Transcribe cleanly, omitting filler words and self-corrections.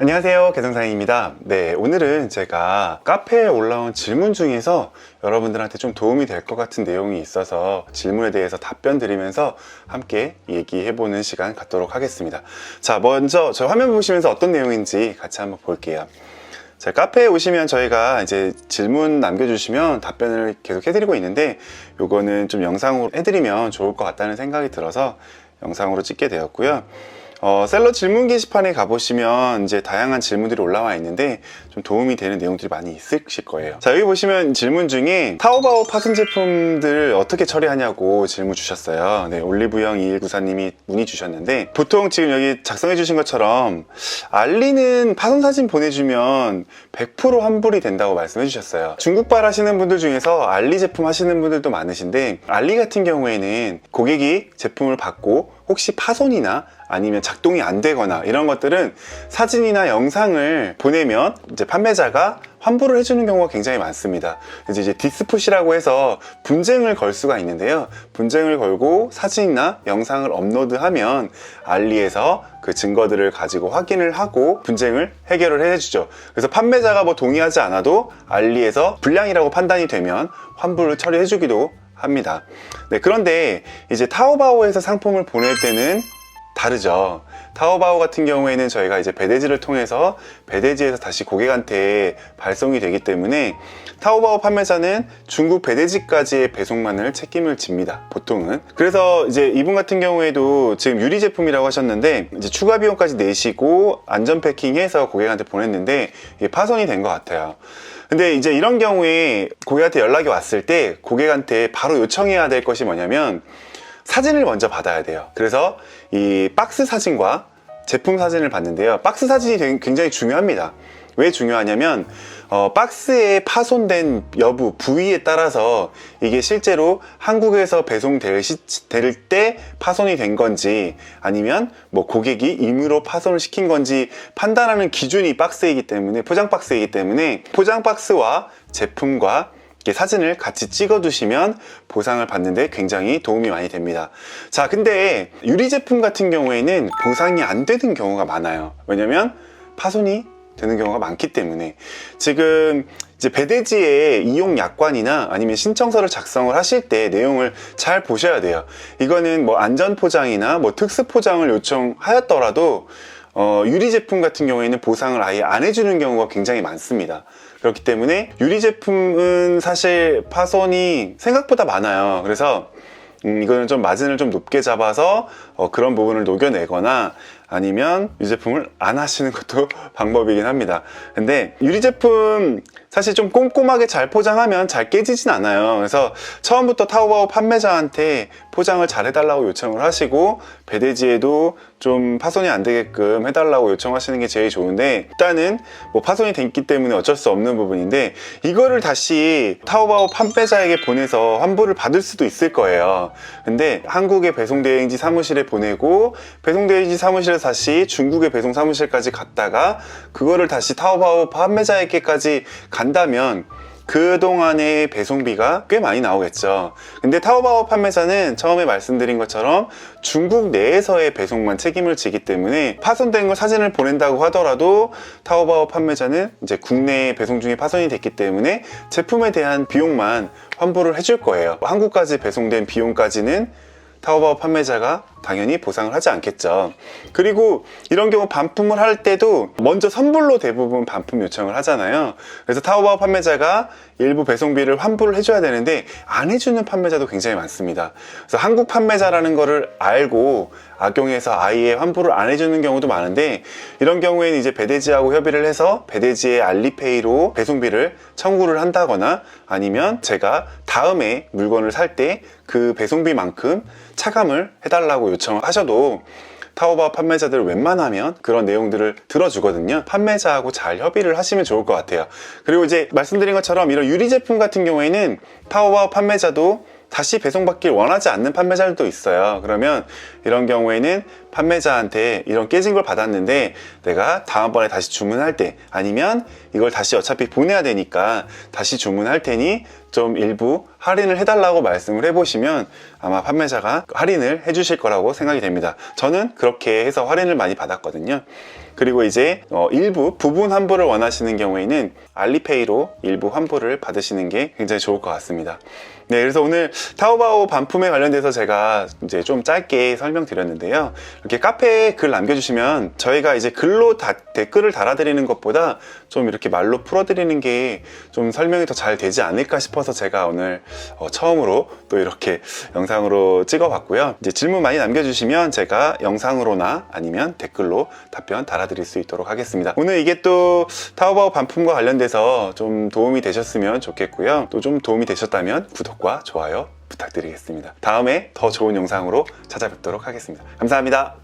안녕하세요, 개성사장입니다. 네, 오늘은 제가 카페에 올라온 질문 중에서 여러분들한테 좀 도움이 될 것 같은 내용이 있어서 질문에 대해서 답변 드리면서 함께 얘기해보는 시간 갖도록 하겠습니다. 자, 먼저 저 화면 보시면서 어떤 내용인지 같이 한번 볼게요. 자, 카페에 오시면 저희가 이제 질문 남겨주시면 답변을 계속 해드리고 있는데, 요거는 좀 영상으로 해드리면 좋을 것 같다는 생각이 들어서 영상으로 찍게 되었고요. 셀러 질문 게시판에 가보시면 이제 다양한 질문들이 올라와 있는데 좀 도움이 되는 내용들이 많이 있으실 거예요. 자, 여기 보시면 질문 중에 타오바오 파손 제품들 어떻게 처리하냐고 질문 주셨어요. 네, 올리브영 2194님이 문의 주셨는데, 보통 지금 여기 작성해 주신 것처럼 알리는 파손 사진 보내주면 100% 환불이 된다고 말씀해 주셨어요. 중국발 하시는 분들 중에서 알리 제품 하시는 분들도 많으신데, 알리 같은 경우에는 고객이 제품을 받고 혹시 파손이나 아니면 작동이 안 되거나 이런 것들은 사진이나 영상을 보내면 이제 판매자가 환불을 해주는 경우가 굉장히 많습니다. 이제 디스푸시라고 해서 분쟁을 걸 수가 있는데요. 분쟁을 걸고 사진이나 영상을 업로드하면 알리에서 그 증거들을 가지고 확인을 하고 분쟁을 해결을 해주죠. 그래서 판매자가 뭐 동의하지 않아도 알리에서 불량이라고 판단이 되면 환불을 처리해주기도 합니다. 네, 그런데 이제 타오바오에서 상품을 보낼 때는 다르죠. 타오바오 같은 경우에는 저희가 이제 배대지를 통해서 배대지에서 다시 고객한테 발송이 되기 때문에 타오바오 판매자는 중국 배대지까지의 배송만을 책임을 집니다, 보통은. 그래서 이제 이분 같은 경우에도 지금 유리 제품이라고 하셨는데, 이제 추가 비용까지 내시고 안전 패킹해서 고객한테 보냈는데 이게 파손이 된 것 같아요. 근데 이제 이런 경우에 고객한테 연락이 왔을 때 고객한테 바로 요청해야 될 것이 뭐냐면 사진을 먼저 받아야 돼요. 그래서 이 박스 사진과 제품 사진을 받는데요, 박스 사진이 굉장히 중요합니다. 왜 중요하냐면 박스에 파손된 여부, 부위에 따라서 이게 실제로 한국에서 배송될 때 파손이 된 건지 아니면 뭐 고객이 임의로 파손을 시킨 건지 판단하는 기준이 박스이기 때문에, 포장 박스이기 때문에 포장 박스와 제품과 이렇게 사진을 같이 찍어 두시면 보상을 받는데 굉장히 도움이 많이 됩니다. 자, 근데 유리 제품 같은 경우에는 보상이 안 되는 경우가 많아요. 왜냐면 파손이 되는 경우가 많기 때문에. 지금 이제 배대지의 이용 약관이나 아니면 신청서를 작성을 하실 때 내용을 잘 보셔야 돼요. 이거는 뭐 안전 포장이나 뭐 특수 포장을 요청하였더라도 유리 제품 같은 경우에는 보상을 아예 안 해주는 경우가 굉장히 많습니다. 그렇기 때문에 유리 제품은 사실 파손이 생각보다 많아요. 그래서 이거는 좀 마진을 좀 높게 잡아서 그런 부분을 녹여내거나 아니면 이 제품을 안 하시는 것도 방법이긴 합니다. 근데 유리 제품 사실 좀 꼼꼼하게 잘 포장하면 잘 깨지진 않아요. 그래서 처음부터 타오바오 판매자한테 포장을 잘 해달라고 요청을 하시고 배대지에도 좀 파손이 안 되게끔 해달라고 요청하시는 게 제일 좋은데, 일단은 뭐 파손이 됐기 때문에 어쩔 수 없는 부분인데 이거를 다시 타오바오 판매자에게 보내서 환불을 받을 수도 있을 거예요. 근데 한국의 배송대행지 사무실에 보내고 배송대행지 사무실에서 다시 중국의 배송 사무실까지 갔다가 그거를 다시 타오바오 판매자에게까지 간다면 그동안의 배송비가 꽤 많이 나오겠죠. 근데 타오바오 판매자는 처음에 말씀드린 것처럼 중국 내에서의 배송만 책임을 지기 때문에 파손된 거 사진을 보낸다고 하더라도 타오바오 판매자는 이제 국내 배송 중에 파손이 됐기 때문에 제품에 대한 비용만 환불을 해줄 거예요. 한국까지 배송된 비용까지는 타오바오 판매자가 당연히 보상을 하지 않겠죠. 그리고 이런 경우 반품을 할 때도 먼저 선불로 대부분 반품 요청을 하잖아요. 그래서 타오바오 판매자가 일부 배송비를 환불을 해줘야 되는데 안 해주는 판매자도 굉장히 많습니다. 그래서 한국 판매자라는 거를 알고 악용해서 아예 환불을 안 해주는 경우도 많은데, 이런 경우에는 이제 배대지하고 협의를 해서 배대지의 알리페이로 배송비를 청구를 한다거나 아니면 제가 다음에 물건을 살 때 그 배송비만큼 차감을 해달라고 요청을 하셔도 타오바오 판매자들 웬만하면 그런 내용들을 들어주거든요. 판매자하고 잘 협의를 하시면 좋을 것 같아요. 그리고 이제 말씀드린 것처럼 이런 유리 제품 같은 경우에는 타오바오 판매자도 다시 배송받길 원하지 않는 판매자들도 있어요. 그러면 이런 경우에는 판매자한테 이런 깨진 걸 받았는데 내가 다음번에 다시 주문할 때, 아니면 이걸 다시 어차피 보내야 되니까 다시 주문할 테니 좀 일부 할인을 해달라고 말씀을 해보시면 아마 판매자가 할인을 해주실 거라고 생각이 됩니다. 저는 그렇게 해서 할인을 많이 받았거든요. 그리고 이제 일부 부분 환불을 원하시는 경우에는 알리페이로 일부 환불을 받으시는 게 굉장히 좋을 것 같습니다. 네, 그래서 오늘 타오바오 반품에 관련돼서 제가 이제 좀 짧게 설명드렸는데요. 이렇게 카페에 글 남겨주시면 저희가 이제 글로 댓글을 달아드리는 것보다 좀 이렇게 말로 풀어드리는 게 좀 설명이 더 잘 되지 않을까 싶어서 제가 오늘 처음으로 또 이렇게 영상으로 찍어봤고요. 이제 질문 많이 남겨주시면 제가 영상으로나 아니면 댓글로 답변 달아드릴 수 있도록 하겠습니다. 오늘 이게 또 타오바오 반품과 관련돼서 좀 도움이 되셨으면 좋겠고요. 또 좀 도움이 되셨다면 구독과 좋아요 부탁드리겠습니다. 다음에 더 좋은 영상으로 찾아뵙도록 하겠습니다. 감사합니다.